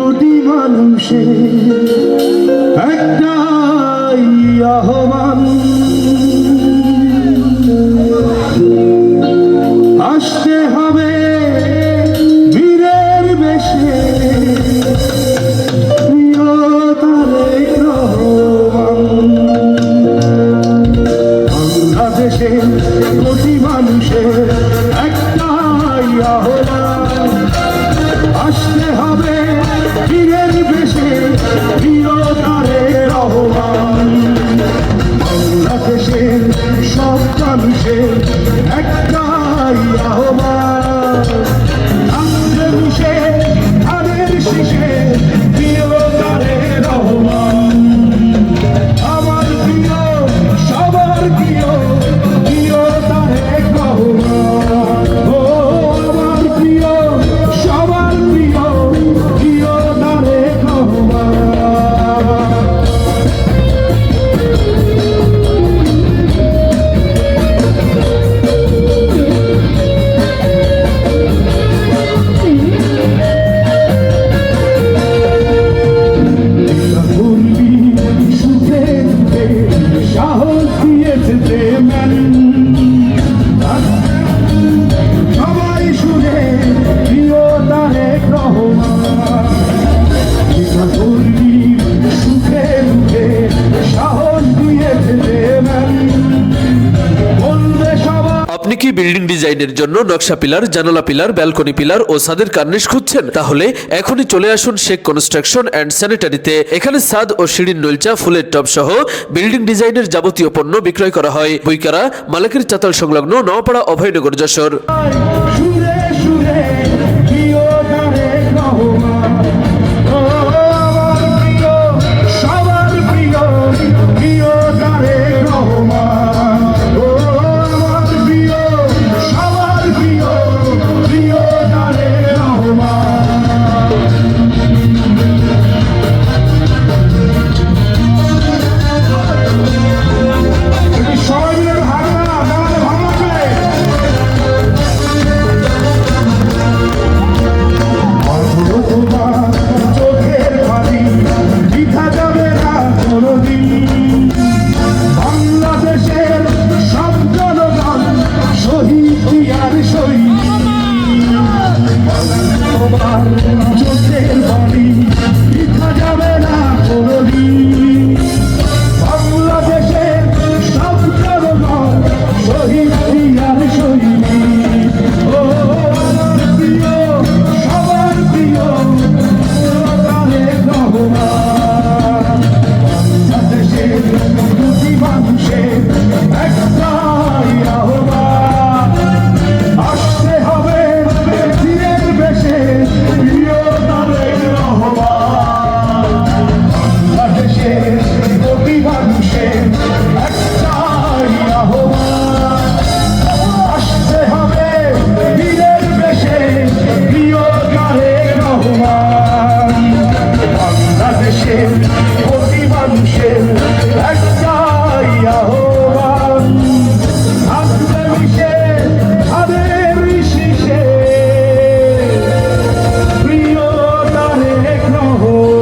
কোটি মানুষের একটাই আহ্বান, আসতে হবে বীরের বেশে, প্রিয় তারেক রহমান। বাংলাদেশের কোটি মানুষের একটাই আহ্বান, আসতে হবে বীরের বেশে, প্রিয় তারেক রহমান। বাংলাদেশের সব মানুষের একটাই আহ্বান, আসতে মিশে ধানের শীষে, প্রিয় তারেক রহমান। আমার প্রিয়, সবার প্রিয়, প্রিয় তারেক রহমান। ও আমার প্রিয়, সবার প্রিয়, প্রিয় তারেক রহমান। সাহস দিয়েছে দেবেন সবাই শুনে, প্রিয় তারেক রহমান। সুখে দুঃখে সাহস দিয়েছে দেবেন, বলবে সবাই। আপনি কি বিল্ডিং ডিজাইনের জন্য নকশা পিলার, জানালা পিলার, ব্যালকনি পিলার ও ছাদের কার্নিশ খুঁজছেন? তাহলে এখনই চলে আসুন শেখ কনস্ট্রাকশন অ্যান্ড স্যানিটারিতে। এখানে ছাদ ও সিঁড়ির নলচা, ফুলের টব সহ বিল্ডিং ডিজাইনের যাবতীয় পণ্য বিক্রয় করা হয়। বইকারা মালিকের চাতাল সংলগ্ন নওপাড়া, অভয়নগর, যশোর। সুরে সুরে প্রিয় তারেক রহমান। ও আমার প্রিয়, সবার প্রিয়, প্রিয় তারেক রহমান। ও আমার প্রিয়, সবার প্রিয়, প্রিয় তারেক রহমান। সবাই মিলে ভাগনা দাঁড়ালে ভালো লাগবে। চোখের পানি বৃথা যাবে না কোনদিন। বাংলাদেশের সব জনগণ শহীদ আর শহীদ। চোখের পানি বৃথা যাবে না কোনদিন। বাংলাদেশের সব জনগণ শহীদ আর শহীদ। ও আমার প্রিয়, সবার প্রিয়, তারেক রহমান। বাংলাদেশের কোটি মানুষের একটাই আহ্বান, আসতে হবে বীরের বেশে, প্রিয় তারেক রহমান। বাংলাদেশের কোটি মানুষের একটাই আহ্বান, আসতে হবে বীরের বেশে, প্রিয় তারেক রহমান। বাংলাদেশের কোটি মানুষের একটাই আহ্বান, আসতে মিশে ধানের শীষে, প্রিয় তারেক রহমান।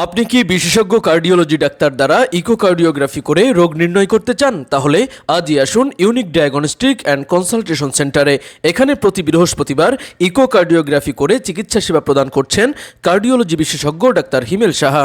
আপনি কি বিশেষজ্ঞ কার্ডিওলজি ডাক্তার দ্বারা ইকোকার্ডিওগ্রাফি করে রোগ নির্ণয় করতে চান? তাহলে আজই আসুন ইউনিক ডায়াগনস্টিক অ্যান্ড কনসালটেশন সেন্টারে। এখানে প্রতি বৃহস্পতিবার ইকোকার্ডিওগ্রাফি করে চিকিৎসা সেবা প্রদান করছেন কার্ডিওলজি বিশেষজ্ঞ ডাক্তার হিমেল সাহা।